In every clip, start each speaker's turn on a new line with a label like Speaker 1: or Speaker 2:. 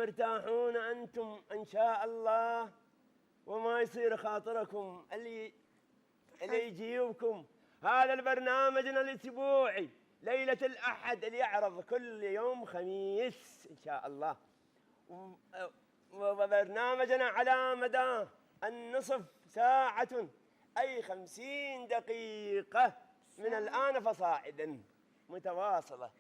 Speaker 1: مرتاحون أنتم إن شاء الله، وما يصير خاطركم اللي يجيبكم. هذا البرنامجنا الأسبوعي ليلة الأحد اللي يعرض كل يوم خميس إن شاء الله، وبرنامجنا على مدى النصف ساعة، أي 50 دقيقة من الآن فصاعدا متواصلة.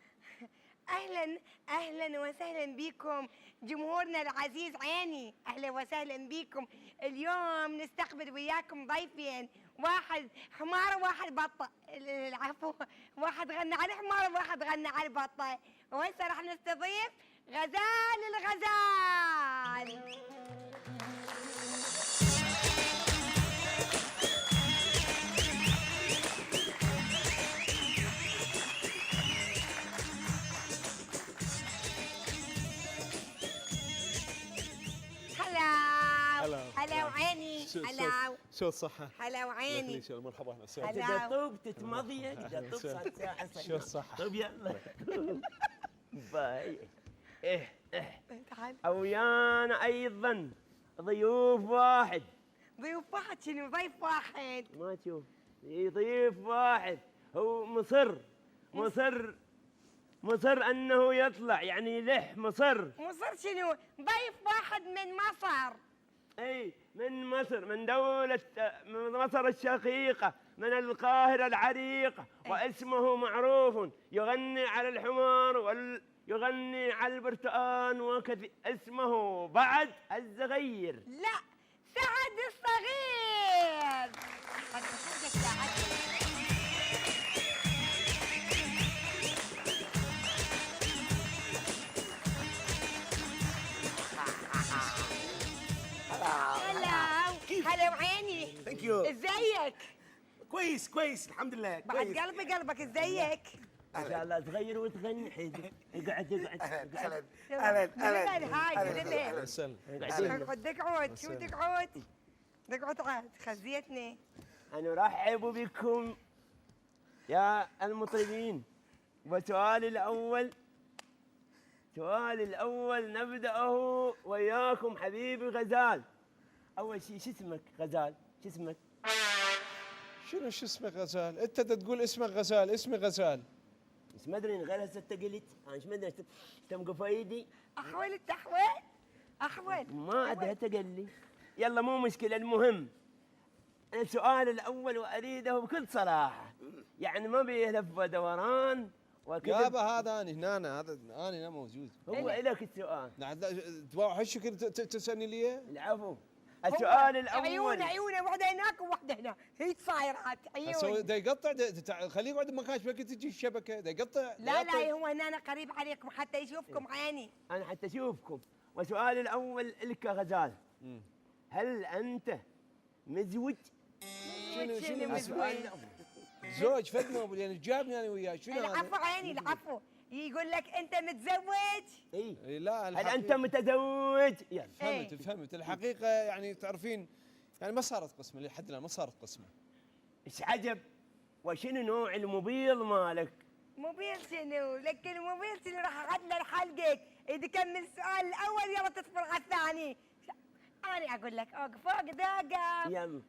Speaker 2: اهلا وسهلا بكم جمهورنا العزيز عيني، اهلا وسهلا بكم. اليوم نستقبل وياكم ضيفين، واحد حمار وواحد بطه، العفو، واحد غنى على الحمار وواحد غنى على البطه. وهسه راح نستضيف غزال الغزال. هلا وعيني، هلا
Speaker 3: شو الصحة؟
Speaker 2: هلا وعيني،
Speaker 3: مرحبا وسهلا.
Speaker 1: إذا طوب تتمضي، إذا طوب صارت ساعة.
Speaker 3: شو الصحة؟
Speaker 1: طيب يلا. باي.
Speaker 2: تعال.
Speaker 1: ويانا أيضا ضيوف واحد.
Speaker 2: ضيوف واحد؟ شنو ضيف واحد؟
Speaker 1: ما تشوف، ضيف واحد هو مصر أنه يطلع، يعني يلح مصر
Speaker 2: شنو؟ ضيف واحد من مصر.
Speaker 1: اي من مصر، من دولة مصر الشقيقة، من القاهرة العريقة، واسمه معروف، يغني على الحمار ويغني على البرتقال وكذا. اسمه بعد الصغير.
Speaker 2: لا، سعد الصغير. هلا وعيني.
Speaker 4: ثانك يو.
Speaker 2: ازيك؟
Speaker 4: كويس الحمد لله.
Speaker 2: بعد قلبك ازيك؟
Speaker 1: ان شاء الله تغير وتغني. حيدي اقعد.
Speaker 4: اهلا
Speaker 2: هاي
Speaker 3: وسهلا.
Speaker 2: اقعد. شو تقعد عاد، خزيتني.
Speaker 1: انا ارحب بكم يا المطربين. وسؤالي الاول نبداه وياكم حبيبي غزال. اول شيء شو اسمك غزال؟ شو اسمك؟
Speaker 3: شو اسمك غزال؟ انت تقول اسمك غزال، اسمي غزال.
Speaker 1: بس ما ادري غير هسه قلت انا ايش ما ادري تمقف ايدي.
Speaker 2: احول
Speaker 1: ما ادري قال لي. يلا مو مشكله، المهم السؤال الاول واريده بكل صراحه، يعني ما بيه لف ودوران وكذا.
Speaker 3: يابا هذا انا هذا انا موجود.
Speaker 1: هو الك السؤال.
Speaker 3: نعم هالشكل تسالني ليه؟
Speaker 1: العفو. السؤال الاول.
Speaker 2: عيونه واحده هناك وواحده هنا، هي صايرات عيون.
Speaker 3: دا يقطع، خليه يقعد بمكان بلكي تجي الشبكه، دا يقطع.
Speaker 2: لا هو هنا قريب عليكم حتى يشوفكم عيني.
Speaker 1: انا حتى اشوفكم. وسؤالي الاول لك غزال، هل انت مزوج؟
Speaker 2: شنو مزوج؟
Speaker 3: زوج فدنا يعني جابني انا وياه. شنو هذا؟
Speaker 2: العفو عيني، العفو. يقول لك انت متزوج؟
Speaker 1: اي
Speaker 3: لا
Speaker 1: هل انت متزوج؟
Speaker 3: فهمت الحقيقه، يعني تعرفين يعني ما صارت قسمه لحد الان، ما صارت قسمه.
Speaker 1: ايش عجب. وشنو نوع الموبيل مالك؟
Speaker 2: موبيل شنو؟ لك الموبيل شنو؟ راح اعدل حلقك اذا كمل السؤال الاول يلا تدخل على الثاني. انا اقول لك فوق دقه.
Speaker 1: يلا.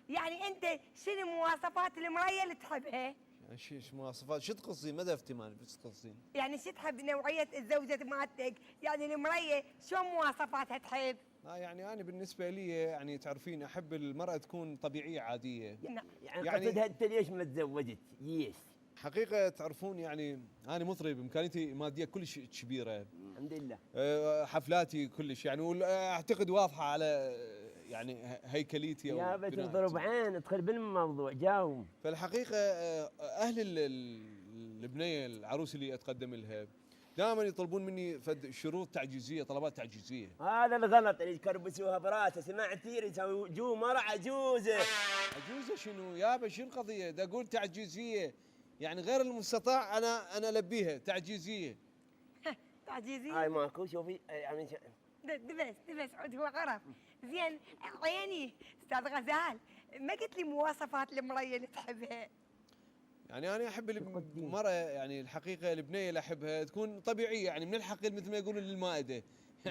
Speaker 2: يعني انت شنو مواصفات المرأة اللي تحبها؟
Speaker 3: شو مواصفات؟ شو تقصدين؟ ماذا افتمان شو تقصدين؟
Speaker 2: يعني شو تحب نوعية الزوجة مالتك؟ يعني المرأة شو مواصفاتها تحب؟
Speaker 3: يعني انا بالنسبه لي يعني تعرفين احب المراه تكون طبيعيه عاديه.
Speaker 1: يعني قصدها انت ليش ما تزوجت؟
Speaker 3: حقيقه تعرفون يعني انا مطرب، امكانياتي ماديه كلش كبيره
Speaker 1: الحمد لله.
Speaker 3: حفلاتي كلش يعني، واعتقد واضحه على يعني هيكليتي.
Speaker 1: يا بتضرب عين ادخل بالموضوع جاوب.
Speaker 3: فالحقيقه اهل البنيه العروس اللي اتقدم لها دائما يطلبون مني شروط تعجيزيه، طلبات تعجيزيه.
Speaker 1: هذا الغلط اللي يكربسوها براسه. سمعتي يسوي جو مرة عجوزه.
Speaker 3: عجوزه شنو يابا؟ شنو القضيه؟ دا اقول تعجيزيه يعني غير المستطاع انا البيها تعجيزيه.
Speaker 2: تعجيزيه؟
Speaker 1: هاي ماكو. شوفي يعني
Speaker 2: دبس عود هو عرف. زين عيني استاذ غزال، ما قلت لي مواصفات المرأة اللي تحبها؟
Speaker 3: يعني انا احب المرأة يعني الحقيقه البنيه اللي احبها تكون طبيعيه، يعني من الحقل مثل ما يقولون للمائده،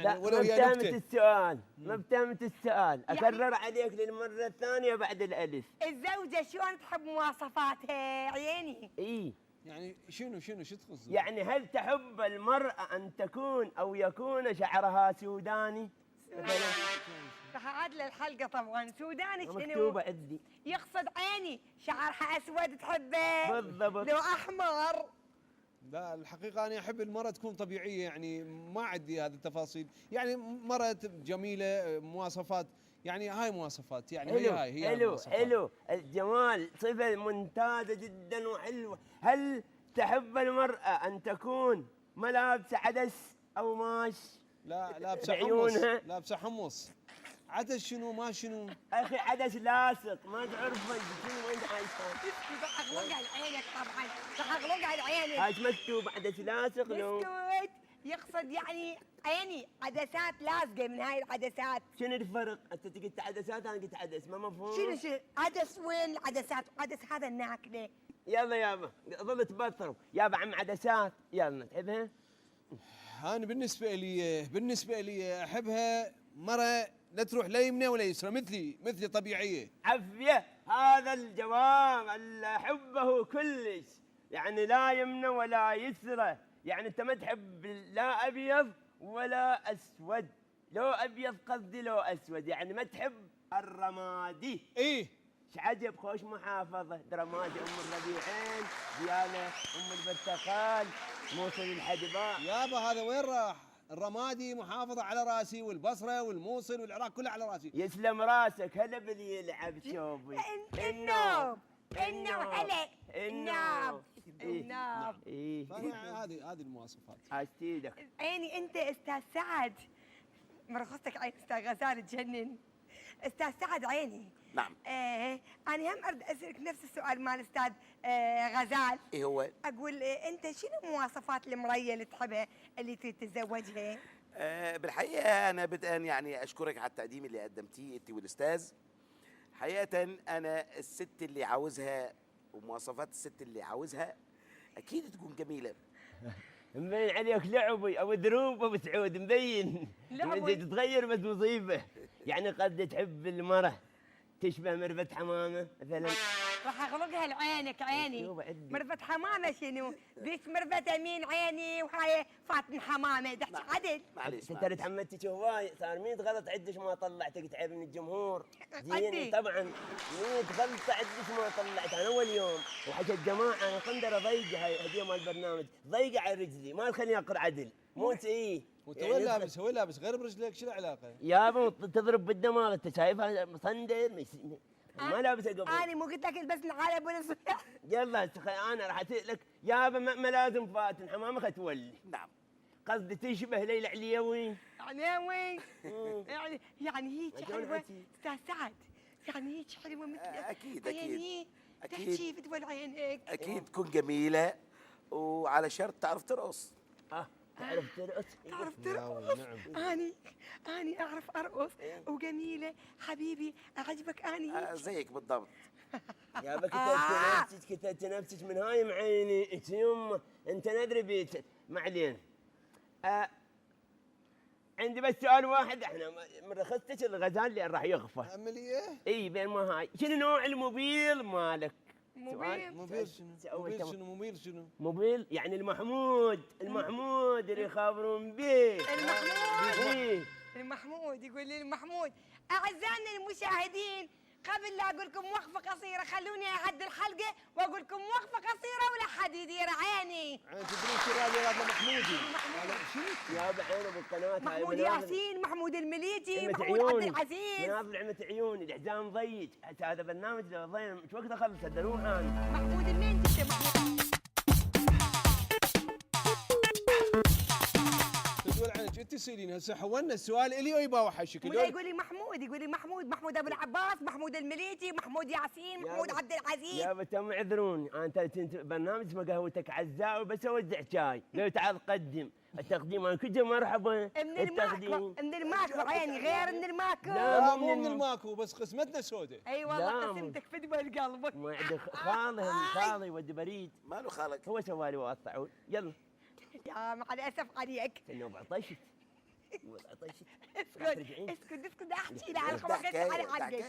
Speaker 1: لا
Speaker 3: ولو
Speaker 1: ما
Speaker 3: هي
Speaker 1: بتهمت
Speaker 3: نكته.
Speaker 1: السؤال، ما بتهمت السؤال،
Speaker 2: يعني-
Speaker 1: اكرر عليك للمره الثانيه بعد الالف.
Speaker 2: الزوجة شلون تحب مواصفاتها عيني؟
Speaker 1: اي
Speaker 3: يعني شنو شو تقصد؟
Speaker 1: يعني هل تحب المراه ان تكون او يكون شعرها سوداني؟
Speaker 2: راح اعدل الحلقة طبعا. سوداني شنو؟
Speaker 1: مكتوبه عندي
Speaker 2: يقصد عيني شعرها اسود تحبه؟
Speaker 1: بالضبط.
Speaker 2: لو احمر؟
Speaker 3: لا الحقيقة أنا أحب المرأة تكون طبيعية، يعني ما عندي هذه التفاصيل، يعني مرأة جميلة مواصفات، يعني هاي مواصفات، يعني هي
Speaker 1: حلو
Speaker 3: المواصفات.
Speaker 1: حلو الجمال صفة ممتازة جدا وحلوة. هل تحب المرأة أن تكون ملابسة عدس أو ماش؟
Speaker 3: لا لابسة حمص،
Speaker 1: بعيونها.
Speaker 3: لابسة حمص. عدس شنو ما شنو؟
Speaker 1: أخي عدس لاصق ما تعرف شنو وين عايشة.
Speaker 2: راح اغلقها لعينك طبعا، راح اغلقها لعينك.
Speaker 1: هاش مكتوب عدس لاصق لو
Speaker 2: بسكوت يقصد يعني عيني عدسات لازقه من هاي العدسات.
Speaker 1: شنو الفرق؟ أنت قلت عدسات أنا قلت عدس ما مفهوم.
Speaker 2: شنو عدس؟ وين العدسات؟ عدس هذا الناكله.
Speaker 1: يلا يابا ظل تبطروا يابا عم عدسات يلا تحبها؟
Speaker 3: أنا بالنسبة لي أحبها مرة لا تروح لا يمنى ولا يسرى، مثلي طبيعية.
Speaker 1: عفية هذا الجواب اللي أحبه كلش، يعني لا يمنى ولا يسرى، يعني أنت ما تحب لا أبيض ولا أسود، لو أبيض قصدي لو أسود، يعني ما تحب الرمادي.
Speaker 3: إيه
Speaker 1: عجب خوش محافظة رمادي أم الربيعين ديالة أم البرتقال موصل الحدباء.
Speaker 3: يابا هذا وين راح؟ الرمادي محافظة على راسي، والبصرة والموصل والعراق كلها على راسي.
Speaker 1: يسلم راسك هلا باللي يلعب شوفي.
Speaker 2: النوب هلا
Speaker 1: النوب
Speaker 2: النوب.
Speaker 1: إيه
Speaker 3: فأنا هذه المواصفات.
Speaker 1: أستيدك.
Speaker 2: عيني انت استاذ سعد، مرخصتك عين استاذ غزال تجنن. استاذ سعد عيني.
Speaker 4: نعم.
Speaker 2: انا هم اريد اسالك نفس السؤال مال استاذ غزال.
Speaker 4: ايه هو؟
Speaker 2: اقول انت شنو مواصفات المريه اللي تحبها اللي تريد تتزوجها؟
Speaker 4: بالحقيقه انا بدءا يعني اشكرك على التقديم اللي قدمتيه انت والاستاذ. حقيقه انا الست اللي عاوزها ومواصفات الست اللي عاوزها اكيد تكون جميله.
Speaker 1: مبين عليك لعبي او دروب ابو سعود مبين.
Speaker 2: لعبي.
Speaker 1: تتغير بس مصيبه، يعني قد تحب المراه تشبه مرفت حمامه مثلا.
Speaker 2: راح اغلقها لعينك عيني.
Speaker 1: مكتوبة عندي.
Speaker 2: مرفت حمامه شنو؟ ذيك مرفت مين عيني وهاي فاطمه حمامه تحكي عدل.
Speaker 4: معلش
Speaker 1: انت ترى تحملتك هواي صار 100 غلط عدش ما طلعتك تعب من الجمهور.
Speaker 2: عدي.
Speaker 1: زين طبعا 100 غلطه عدش ما طلعت انا اول يوم وحكى الجماعه انا قندره ضيقه هاي هديه مال البرنامج ضيقه على رجلي ما تخليني اقرا عدل مو ايه.
Speaker 3: وانت وين لابس؟ وين لابس غير برجلك؟ شو العلاقة؟
Speaker 1: يابا تضرب بالدماغ انت شايفها مصندر ما لابسه قبل.
Speaker 2: انا مو قلت لك البس على ابو الصبح.
Speaker 1: يلا انا راح اسالك يابا ما لازم فاتن حمامك تولي.
Speaker 4: نعم.
Speaker 1: قصدي تشبه ليلى عليوي.
Speaker 2: يعني وين؟ يعني هيك
Speaker 1: أجل
Speaker 2: حلوه
Speaker 1: عتي.
Speaker 2: استاذ سعد، يعني هيك حلوه مثل
Speaker 4: أكيد،
Speaker 2: عيني
Speaker 4: أكيد.
Speaker 2: تحكي بدول عينك.
Speaker 4: اكيد تكون جميله وعلى شرط تعرف ترقص.
Speaker 1: تعرف ترقص؟
Speaker 2: تعرف
Speaker 3: يا
Speaker 2: ترقص؟
Speaker 3: نعم.
Speaker 2: اني اعرف ارقص وجميله حبيبي اعجبك اني هيك.
Speaker 4: زيك بالضبط.
Speaker 1: يابا كتبت نفسك من هاي معيني انت يمه انت ندري بيك ما علينا. عندي بس سؤال واحد احنا من رخصتك الغزال اللي راح يخفى.
Speaker 3: عملية؟
Speaker 1: اي بين ما هاي شنو نوع الموبيل مالك؟
Speaker 2: موبيل؟
Speaker 3: موبيل شنو؟ موبيل شنو؟
Speaker 1: موبيل يعني المحمود اللي يخابرون به.
Speaker 2: المحمود.
Speaker 1: إيه.
Speaker 2: المحمود يقول لي المحمود. اعزائنا المشاهدين قبل لا اقول لكم وقفه قصيره خلوني اعد الحلقه واقول لكم وقفه قصيره ولا حد يدير عيني.
Speaker 3: تدرون شو هذا محمودي؟
Speaker 1: يابا عينه بالقنوات هاي
Speaker 2: محمود
Speaker 1: مناظر-
Speaker 2: ياسين، محمود المليجي،
Speaker 1: عمة
Speaker 2: محمود عبد
Speaker 1: عيوني.
Speaker 2: العزيز.
Speaker 1: مناظر عمة عيوني الحزام ضيق هذا برنامج لو ضيع شو وقت اخلص دروح انا.
Speaker 2: محمود منين انت محمود؟
Speaker 3: تقول عنك انت تسالين هسه حولنا السؤال الي ويبا وحشك.
Speaker 2: ولا يقول لي محمود ابو العباس، محمود المليجي، محمود ياسين، محمود عبد العزيز.
Speaker 1: يابا تم اعذروني انا كنت برنامج اسمه قهوتك عزاء وبس اوزع شاي لو تعال قدم التقديم انا كل مرحبا.
Speaker 2: من الماكو عيني غير من الماكو.
Speaker 1: لا،
Speaker 3: مو من الماكو بس قسمتنا سوداء.
Speaker 2: اي والله
Speaker 1: لا،
Speaker 2: قسمتك في دول قلبك.
Speaker 1: ما عندك خالي ودي بريد
Speaker 4: ماله خالك؟
Speaker 1: هو سوالي وقطعوا يلا
Speaker 2: يا مع الاسف عليك.
Speaker 1: انه بعطشت
Speaker 2: اسكت احكي لها على الخبر على حقك.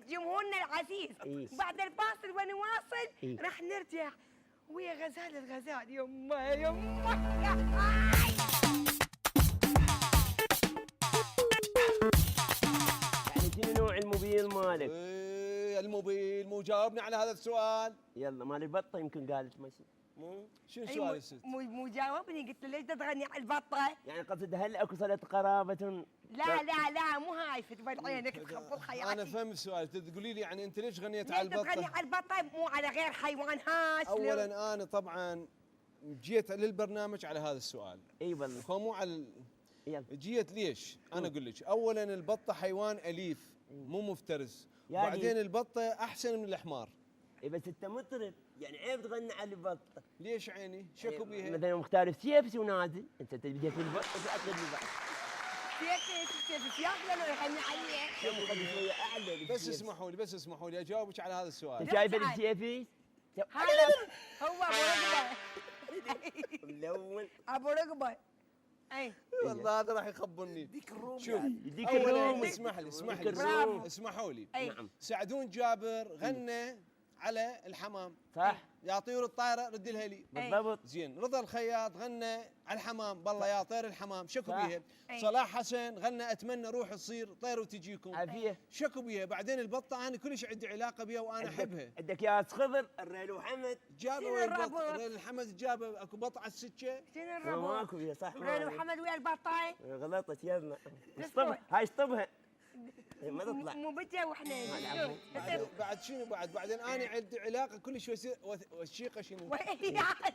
Speaker 2: جمهورنا العزيز بعد الفاصل ونواصل راح نرجع ويا غزال الغزال. يما
Speaker 1: يعني شنو نوع الموبيل مالك؟
Speaker 3: الموبيل مو جاوبني على هذا السؤال.
Speaker 1: يلا مال البطه يمكن قالت ماشي. مو
Speaker 3: شو السؤال يا ست؟
Speaker 2: مو جاوبني. قلت له ليش تغني على البطه؟
Speaker 1: يعني قصد هل اكو صله قرابه؟
Speaker 2: لا مو هاي فتبل عينك تخبط حياتي.
Speaker 3: انا فهمت السؤال. تقولي لي يعني انت ليش غنيت على البطه؟
Speaker 2: تغني على البطه مو على غير حيوان هاش.
Speaker 3: اولا انا طبعا جيت للبرنامج على هذا السؤال.
Speaker 1: اي والله.
Speaker 3: هو مو على
Speaker 1: يلا.
Speaker 3: جيت ليش؟ انا اقول لك اولا البطه حيوان اليف مو مفترس.
Speaker 1: يعني
Speaker 3: وبعدين البطه احسن من الحمار.
Speaker 1: اي بس انت مطرب يعني عيب تغني على البطه.
Speaker 3: ليش عيني؟ شكو بيها؟
Speaker 1: مثلا مختار سيفسي ونازل انت تبي في البطه تاخذ البطه.
Speaker 2: سيف ياخذ يغني عليه.
Speaker 1: شويه اعلى.
Speaker 3: بس اسمحوا لي اجاوبك على هذا السؤال.
Speaker 1: انت شايف السيفي؟
Speaker 2: هذا هو ابو رقبه.
Speaker 1: ملون
Speaker 2: ابو رقبه. اي
Speaker 3: والله هذا راح يخبرني.
Speaker 4: يديك الروم
Speaker 3: شوف
Speaker 4: يعني.
Speaker 1: يديك
Speaker 3: اولا
Speaker 1: الروم.
Speaker 3: اسمحوا لي
Speaker 2: أي.
Speaker 1: نعم.
Speaker 3: سعدون جابر غنى على الحمام.
Speaker 1: صح.
Speaker 3: يا طيور الطايره رد لها لي.
Speaker 1: بالضبط.
Speaker 3: زين. رضا الخياط غنى على الحمام. بالله يا طير الحمام شكو
Speaker 1: صح.
Speaker 3: بيها.
Speaker 2: أي.
Speaker 3: صلاح حسن غنى اتمنى روح تصير طير وتجيكم.
Speaker 1: عافيه.
Speaker 3: شكو بيها. بعدين البطه انا كلش عندي علاقه بيها وانا احبها.
Speaker 1: عندك يا خضر الريل وحمد.
Speaker 3: جابوا
Speaker 2: شنو
Speaker 3: البط
Speaker 2: الربط؟
Speaker 3: ريل الحمد جابه اكو بط على السكه.
Speaker 2: شنو
Speaker 1: ما
Speaker 2: الربط؟
Speaker 1: ماكو يا صح.
Speaker 2: غير محمد ويا البطاي.
Speaker 1: غلطت يلا. اشطبها هاي اشطبها. ما تطلع.
Speaker 2: مو بجا واحنا
Speaker 3: بعد شنو بعدين انا عندي علاقه كل شوي يصير وثيقه شنو؟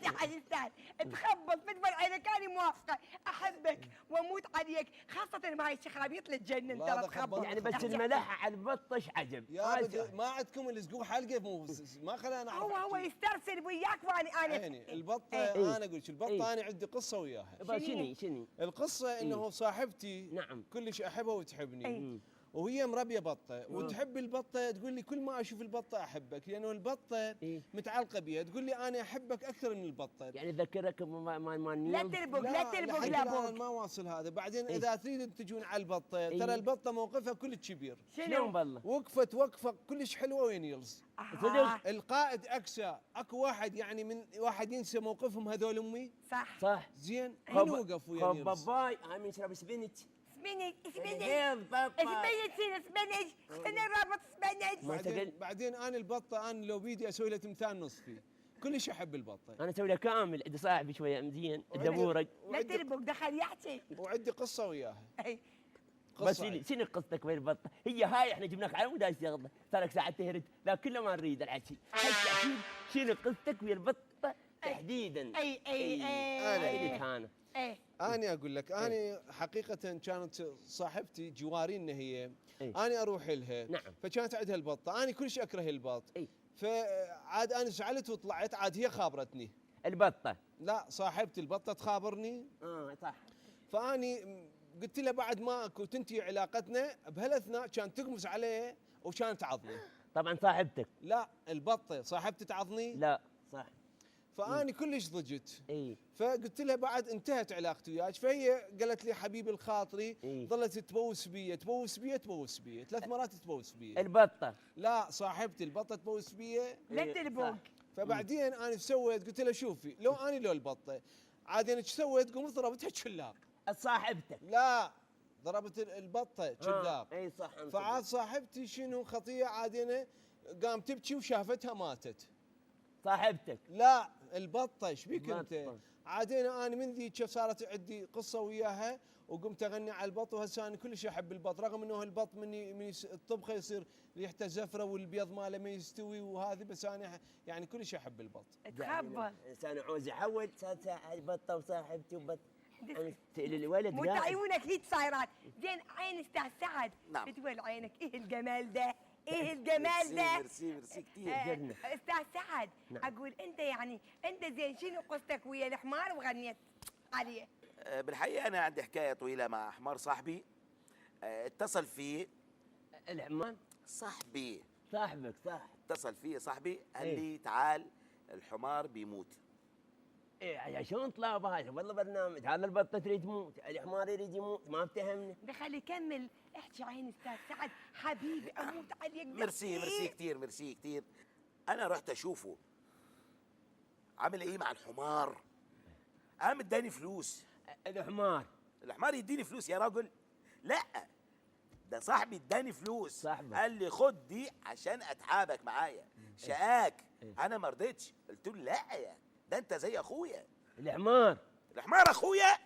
Speaker 2: عزيزتان تخبط بتبل عينك انا موافقه احبك واموت عليك خاصه ما هاي الشخابيط للجنن
Speaker 3: لا،
Speaker 2: ترى
Speaker 3: هذا
Speaker 2: تخبط
Speaker 3: خبط.
Speaker 1: يعني بس الملح على البطه ايش عجب؟
Speaker 3: يا ما عندكم اللي حلقه ما خلانا نعرف.
Speaker 2: هو يسترسل وياك وانا
Speaker 3: يعني البطه
Speaker 1: إيه.
Speaker 3: انا اقول لك البطه
Speaker 1: إيه.
Speaker 3: انا عندي قصه وياها.
Speaker 1: شنو؟
Speaker 3: القصه انه صاحبتي
Speaker 1: نعم.
Speaker 3: كلش احبها وتحبني.
Speaker 2: إيه.
Speaker 3: وهي مربيه بطه وتحب البطه. تقول لي كل ما اشوف البطه احبك لانه البطه
Speaker 1: إيه.
Speaker 3: متعلقه بيها. تقول لي انا احبك اكثر من البطه.
Speaker 1: يعني ذكرك ما
Speaker 2: لا تربق لا تربق
Speaker 3: لحد
Speaker 2: لا
Speaker 3: الآن
Speaker 2: بوق.
Speaker 3: ما واصل هذا. بعدين
Speaker 1: إيه.
Speaker 3: اذا تريدون تجون على البطه
Speaker 1: إيه.
Speaker 3: ترى البطه موقفها كلش كبير.
Speaker 1: شلون بالله؟
Speaker 3: وقفت وقفه كلش حلوه وين يلص.
Speaker 1: صدق؟
Speaker 3: القائد اكسى. اكو واحد يعني من واحد ينسى موقفهم هذول امي.
Speaker 2: صح
Speaker 3: زين من وقف ويا نيلز.
Speaker 1: باباي هاي من يشرب سبينج.
Speaker 2: سبينج
Speaker 1: هيض بابا.
Speaker 2: سبينج شنو الرابط سبينج.
Speaker 3: بعدين انا البطه انا لو بيدي اسوي له تمثال نصفي. كلش احب البطه.
Speaker 1: انا اسوي له كامل عندي صاحبي شويه مزين الدبورق.
Speaker 2: لا تربق دخل يحكي.
Speaker 3: وعندي قصه وياها.
Speaker 1: بس شنو قصتك وين البطه؟ هي هاي احنا جبناك على مود يغضب صار لك ساعه تهرج لا كله ما نريد الحكي. شنو قصتك ويا البطه تحديدا؟
Speaker 2: اي
Speaker 3: انا انا اقول لك انا حقيقه كانت صاحبتي جوارينا هي. انا اروح لها.
Speaker 1: نعم.
Speaker 3: فكانت عندها البطه. انا كلش اكره البط. فعاد انا زعلت وطلعت. عاد هي خابرتني.
Speaker 1: البطه؟
Speaker 3: لا صاحبتي البطه تخابرني.
Speaker 1: صح.
Speaker 3: فاني قلت لها بعد ما اكو تنتهي علاقتنا بهالاثناء كانت تقمص عليه وكانت تعضني.
Speaker 1: طبعا صاحبتك؟
Speaker 3: لا البطه صاحبتي تعضني.
Speaker 1: لا صح.
Speaker 3: فاني كلش ضجت.
Speaker 1: اي.
Speaker 3: فقلت لها بعد انتهت علاقتي وياك. فهي قالت لي حبيبي الخاطري. ظلت تبوس بي 3 مرات تبوس بي.
Speaker 1: البطه؟
Speaker 3: لا صاحبتي البطه تبوس بي.
Speaker 2: لا تربق.
Speaker 3: فبعدين انا ايش سويت؟ قلت لها شوفي لو اني لو البطه عاد انا ايش سويت؟ قمت ضربتها شلاق.
Speaker 1: صاحبتك؟
Speaker 3: لا ضربت البطه شلاق.
Speaker 1: اي صح.
Speaker 3: فعاد صاحبتي شنو خطيه عاد انا قام تبكي وشافتها ماتت.
Speaker 1: صاحبتك؟
Speaker 3: لا البطه. ايش بيك انت؟ عادين انا من ذيك صارت عندي قصه وياها وقمت اغني على البط. وهسه انا كلش احب البط رغم انه البط من الطبخه يصير ريحته زفره والبيض ماله ما يستوي وهذه. بس انا يعني كلش احب البط.
Speaker 2: تخبط.
Speaker 1: انسان عاوز يحول صار بطه وصاحبتي وبط. الولد
Speaker 2: مو عيونك هيك صايرات. زين عين استاذ سعد.
Speaker 4: نعم.
Speaker 2: بتقول عينك ايه الجمال ده؟ ايه الجمال ده؟
Speaker 4: ميرسي كثير.
Speaker 2: استاذ سعد. اقول انت يعني انت زين شنو قصتك ويا الحمار وغنيت عليه؟
Speaker 4: بالحقيقه انا عندي حكايه طويله مع حمار صاحبي. اتصل فيه
Speaker 1: الحمار
Speaker 4: صاحبي.
Speaker 1: صاحبك صح.
Speaker 4: اتصل فيه صاحبي قال لي تعال الحمار بيموت.
Speaker 1: إيه شلون طلاب هذا؟ والله برنامج، هذا البطه تريد تموت، الحمار يريد يموت، ما افتهمنا.
Speaker 2: دخل يكمل. احكي عين استاذ سعد حبيبي اموت عليك.
Speaker 4: ميرسي كثير، ميرسي كثير. انا رحت اشوفه عامل ايه مع الحمار، قام اداني فلوس. الحمار يديني فلوس يا رجل؟ لا، ده صاحبي اداني فلوس.
Speaker 1: صاحبك
Speaker 4: قال لي خد دي عشان اتحابك معايا، شقاك. انا ما رضيتش، قلت له لا يا ده انت زي اخويا.
Speaker 1: الحمار
Speaker 4: اخويا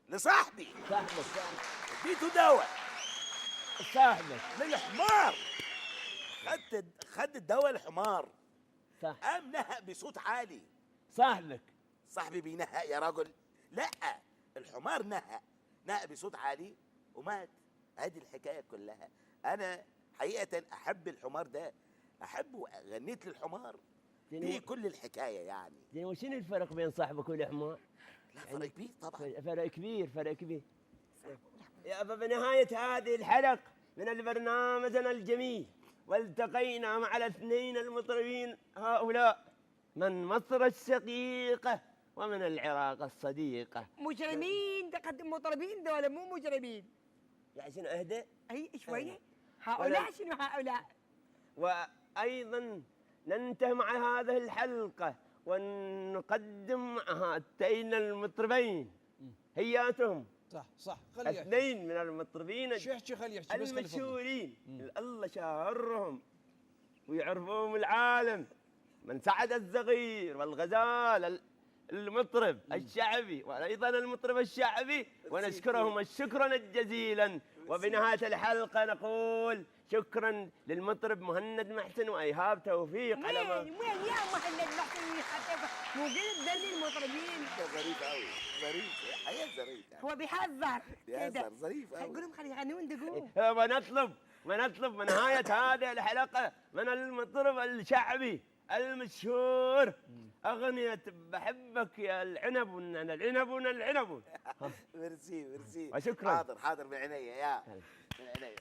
Speaker 4: لصاحبي،
Speaker 1: صاحبك
Speaker 4: اديته دواء
Speaker 1: صاحبك
Speaker 4: للحمار، خد الدواء الحمار،
Speaker 1: صح.
Speaker 4: قام نهق بصوت عالي.
Speaker 1: صاحبي
Speaker 4: بينهق يا رجل؟ لا، الحمار نهق بصوت عالي ومات. هذه الحكايه كلها. انا حقيقه احب الحمار ده، احبه، غنيت للحمار. دي كل الحكايه يعني.
Speaker 1: زين، وشنو الفرق بين صاحبك والحمار؟
Speaker 4: لا فرق كبير طبعا،
Speaker 1: فرق كبير. يا بنهاية هذه الحلقة من برنامجنا الجميل، والتقينا مع الاثنين المطربين هؤلاء من مصر الشقيقة ومن العراق الصديقة.
Speaker 2: مجرمين مطربين دول مو مجرمين.
Speaker 1: يعني شنو اهدى؟
Speaker 2: اي شويه. هؤلاء شنو هؤلاء؟
Speaker 1: وايضا ننتهي مع هذه الحلقة ونقدم مع هاتين المطربين هياتهم.
Speaker 3: صح
Speaker 1: اثنين من المطربين
Speaker 3: خلي يحكي
Speaker 1: المشهورين، الله شاهرهم ويعرفوهم العالم، من سعد الزغير والغزال المطرب الشعبي وايضا المطرب الشعبي، ونشكرهم شكرا جزيلا. وبنهايه الحلقه نقول شكرا للمطرب مهند محسن وايهاب توفيق.
Speaker 2: وين يا مهند محسن وايهاب توفيق؟ مو قلت ذل المطربين.
Speaker 4: ظريف قوي، ظريف، حياة ظريف يعني.
Speaker 2: هو بيهزر
Speaker 4: كده، ظريف قوي.
Speaker 2: قولهم خلي يغنون دقوق.
Speaker 1: ونطلب من نهايه هذه الحلقه من المطرب الشعبي المشهور أغنية بحبك يا العنب وننا العنب.
Speaker 4: ميرسي
Speaker 1: وشكرا.
Speaker 4: حاضر من عينيا من عينيا.